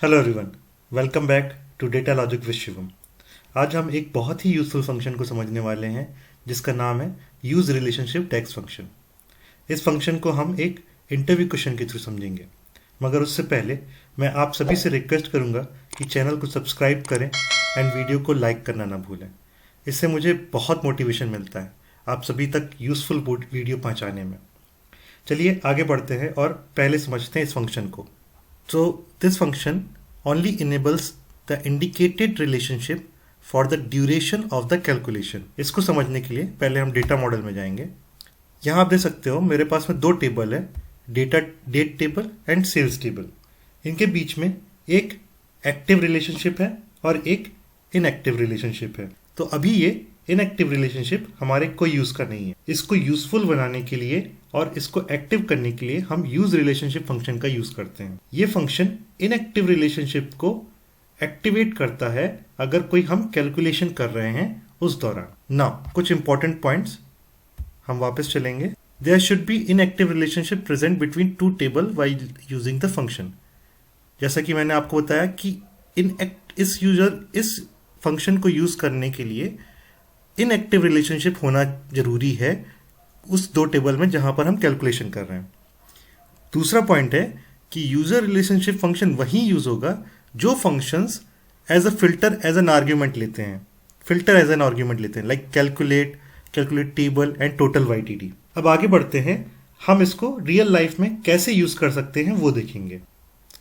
Hello everyone, welcome back to Data Logic with Shivam. आज हम एक बहुत ही यूजफुल फंक्शन को समझने वाले हैं जिसका नाम है यूज रिलेशनशिप टेक्स्ट फंक्शन। इस फंक्शन को हम एक इंटरव्यू क्वेश्चन के थ्रू समझेंगे, मगर उससे पहले मैं आप सभी से रिक्वेस्ट करूंगा कि चैनल को सब्सक्राइब करें एंड वीडियो को लाइक करना ना भूलें। इससे मुझे बहुत मोटिवेशन मिलता है आप सभी तक यूजफुल वीडियो पहुंचाने में। चलिए आगे बढ़ते हैं और पहले समझते हैं इस फंक्शन को। So this function only enables the indicated relationship for the duration of the calculation। इसको समझने के लिए पहले हम डेटा मॉडल में जाएंगे। यहाँ आप देख सकते हो मेरे पास में दो टेबल है, data date table and sales table. इनके बीच में एक एक्टिव रिलेशनशिप है और एक इनएक्टिव रिलेशनशिप है। तो अभी ये इनएक्टिव रिलेशनशिप हमारे कोई यूज का नहीं है। इसको यूजफुल बनाने के लिए और इसको एक्टिव करने के लिए हम यूज रिलेशनशिप फंक्शन का यूज करते हैं। ये फंक्शन इनएक्टिव रिलेशनशिप को एक्टिवेट करता है अगर कोई हम कैलकुलेशन कर रहे हैं उस दौरान। नाउ कुछ इंपॉर्टेंट पॉइंट्स हम वापस चलेंगे। There should be inactive relationship present between two table while using the function. जैसा कि मैंने आपको बताया कि इस फंक्शन को यूज करने के लिए इनएक्टिव रिलेशनशिप होना जरूरी है उस दो टेबल में जहां पर हम कैलकुलेशन कर रहे हैं। दूसरा पॉइंट है कि यूजर रिलेशनशिप फंक्शन वही यूज होगा जो functions as a filter as an argument लेते हैं, like calculate table and total YTD. अब आगे बढ़ते हैं, हम इसको रियल लाइफ में कैसे यूज कर सकते हैं वो देखेंगे।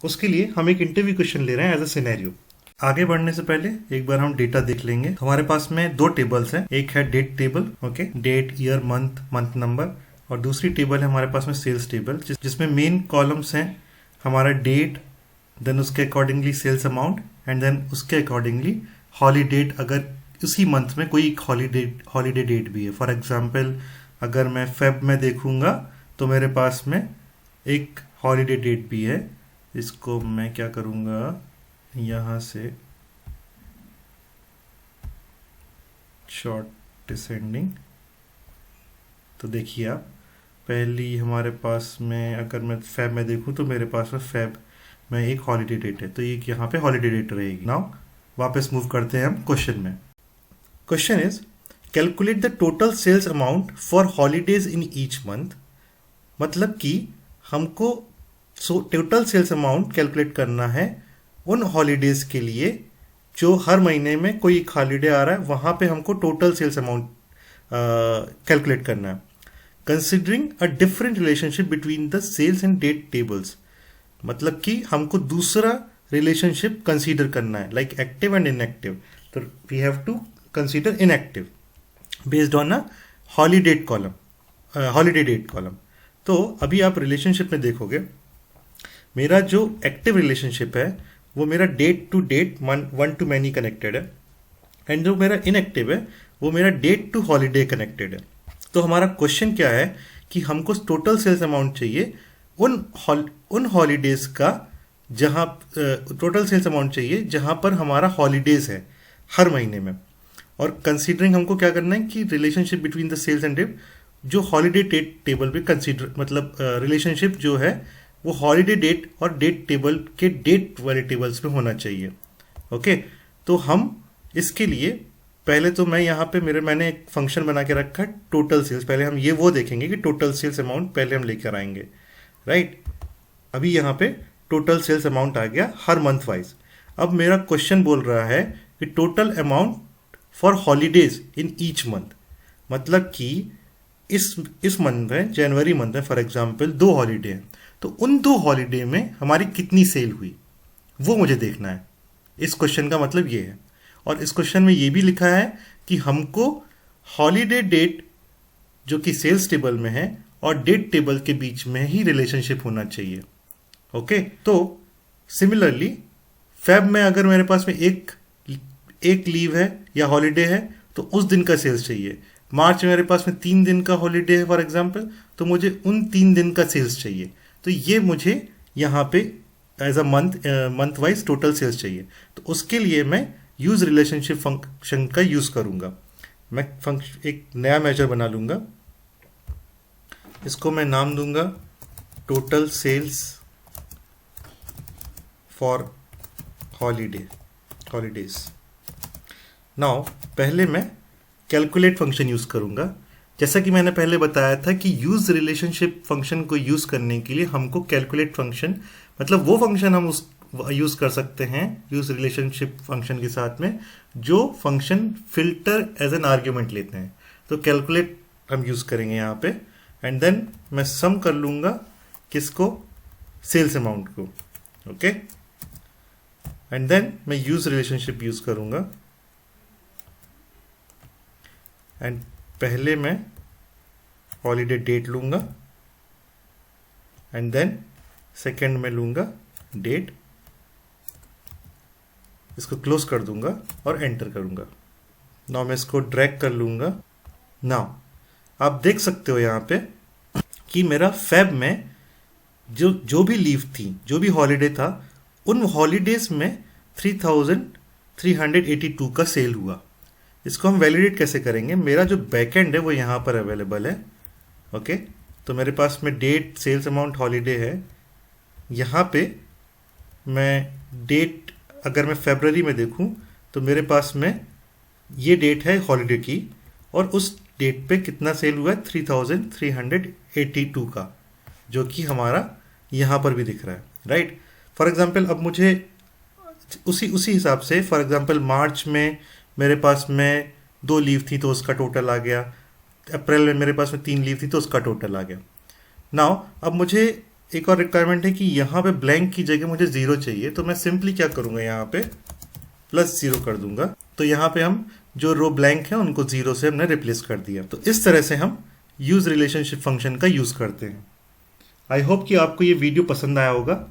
उसके लिए हम एक इंटरव्यू क्वेश्चन ले रहे हैं एज अ सिनेरियो। आगे बढ़ने से पहले एक बार हम डेटा देख लेंगे। हमारे पास में दो टेबल्स हैं, एक है date table, okay, date, year, month number, और दूसरी टेबल है हमारे पास में सेल्स टेबल, जिसमें मेन कॉलम्स हैं हमारा डेट, देन उसके accordingly sales amount and then उसके अकॉर्डिंगली हॉलीडे, अगर उसी मंथ में कोई हॉलीडे डेट भी है। फॉर एग्जाम्पल अगर मैं फेब में देखूंगा तो मेरे पास में एक हॉलीडे डेट भी है। इसको मैं क्या करूंगा, यहाँ से शॉर्ट डिसेंडिंग। तो देखिए आप, पहली हमारे पास में अगर मैं फेब में देखूँ तो मेरे पास में फेब में एक हॉलीडे डेट है, तो ये यहाँ पे हॉलीडे डेट रहेगी। नाउ वापस मूव करते हैं हम क्वेश्चन में। Question is calculate the total sales amount for holidays in each month. मतलब कि हमको टोटल सेल्स अमाउंट कैलकुलेट करना है उन हॉलीडेज के लिए जो हर महीने में कोई एक हॉलीडे आ रहा है, वहां पे हमको टोटल सेल्स अमाउंट कैलकुलेट करना है, considering a different relationship between the sales and date tables. मतलब कि हमको दूसरा रिलेशनशिप कंसीडर करना है, लाइक एक्टिव एंड इनएक्टिव। तो we have to consider inactive based on a holiday date column. तो अभी आप रिलेशनशिप में देखोगे, मेरा जो एक्टिव रिलेशनशिप है वो मेरा date to date, one to many connected है, एंड जो मेरा इनएक्टिव है वो मेरा डेट टू हॉलीडे कनेक्टेड है। तो हमारा क्वेश्चन क्या है कि हमको टोटल सेल्स अमाउंट चाहिए उन हॉलीडेज का जहां टोटल सेल्स अमाउंट चाहिए जहां पर हमारा हॉलीडेज है हर महीने में। और कंसीडरिंग हमको क्या करना है कि relationship between the sales and date जो हॉलीडे डेट टेबल पे कंसीडर, मतलब रिलेशनशिप जो है वो हॉलीडे डेट और डेट टेबल के डेट वाले टेबल्स में होना चाहिए। ओके, तो हम इसके लिए पहले तो मैं यहाँ पे मैंने एक फंक्शन बना के रखा है टोटल सेल्स। पहले हम वो देखेंगे कि टोटल सेल्स अमाउंट पहले हम लेकर आएंगे, राइट। अभी यहाँ पे टोटल सेल्स अमाउंट आ गया हर मंथ वाइज। अब मेरा क्वेश्चन बोल रहा है कि total amount for holidays in each month. मतलब कि इस मंथ में, जनवरी मंथ में फॉर एग्जाम्पल 2 हॉलीडे हैं, तो उन 2 हॉलीडे में हमारी कितनी सेल हुई वो मुझे देखना है। इस क्वेश्चन का मतलब ये है। और इस क्वेश्चन में ये भी लिखा है कि हमको हॉलीडे डेट जो कि सेल्स टेबल में है और डेट टेबल के बीच में ही रिलेशनशिप होना चाहिए। ओके, तो सिमिलरली फेब में अगर मेरे पास में एक लीव है या हॉलीडे है तो उस दिन का सेल्स चाहिए। मार्च में मेरे पास में 3 दिन का हॉलीडे है फॉर एग्जाम्पल, तो मुझे उन 3 दिन का सेल्स चाहिए। तो ये मुझे यहाँ पे as a month wise total sales चाहिए। तो उसके लिए मैं यूज रिलेशनशिप फंक्शन का यूज करूंगा। मैं एक नया मेजर बना लूंगा, इसको मैं नाम दूंगा total sales for holidays. Now पहले मैं कैलकुलेट फंक्शन यूज़ करूँगा। जैसा कि मैंने पहले बताया था कि यूज़ रिलेशनशिप फंक्शन को यूज़ करने के लिए हमको कैलकुलेट फंक्शन, मतलब वो फंक्शन हम उस यूज़ कर सकते हैं यूज़ रिलेशनशिप फंक्शन के साथ में जो function filter as an argument लेते हैं। तो कैलकुलेट हम यूज़ करेंगे यहाँ पे, एंड देन मैं सम कर लूँगा किसको, सेल्स अमाउंट को। ओके, एंड देन मैं यूज़ रिलेशनशिप यूज़ करूँगा, एंड पहले मैं हॉलीडे डेट लूँगा, एंड देन सेकेंड में लूँगा डेट, इसको क्लोज कर दूंगा और एंटर करूंगा। नाउ मैं इसको ड्रैग कर लूंगा। नाउ आप देख सकते हो यहाँ पे कि मेरा फेब में जो भी लीव थी, जो भी हॉलीडे था, उन हॉलीडेज में 3382 का सेल हुआ। इसको हम वैलिडेट कैसे करेंगे? मेरा जो बैकएंड है वो यहाँ पर अवेलेबल है। ओके, तो मेरे पास में डेट, सेल्स अमाउंट, हॉलीडे है। यहाँ पे मैं डेट, अगर मैं फरवरी में देखूं तो मेरे पास में ये डेट है हॉलीडे की, और उस डेट पे कितना सेल हुआ है, 3382 का, जो कि हमारा यहाँ पर भी दिख रहा है, राइट। फॉर एग्जांपल अब मुझे उसी हिसाब से, फॉर एग्जांपल मार्च में मेरे पास में 2 लीव थी तो उसका टोटल आ गया, अप्रैल में मेरे पास में 3 लीव थी तो उसका टोटल आ गया। नाउ अब मुझे एक और रिक्वायरमेंट है कि यहाँ पे ब्लैंक की जगह मुझे 0 चाहिए, तो मैं सिंपली क्या करूँगा, यहाँ पे +0 कर दूंगा। तो यहाँ पे हम जो रो ब्लैंक है उनको 0 से हमने रिप्लेस कर दिया। तो इस तरह से हम यूज रिलेशनशिप फंक्शन का यूज़ करते हैं। आई होप कि आपको ये वीडियो पसंद आया होगा।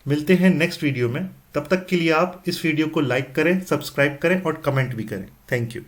मिलते हैं नेक्स्ट वीडियो में, तब तक के लिए आप इस वीडियो को लाइक करें, सब्सक्राइब करें और कमेंट भी करें। Thank you.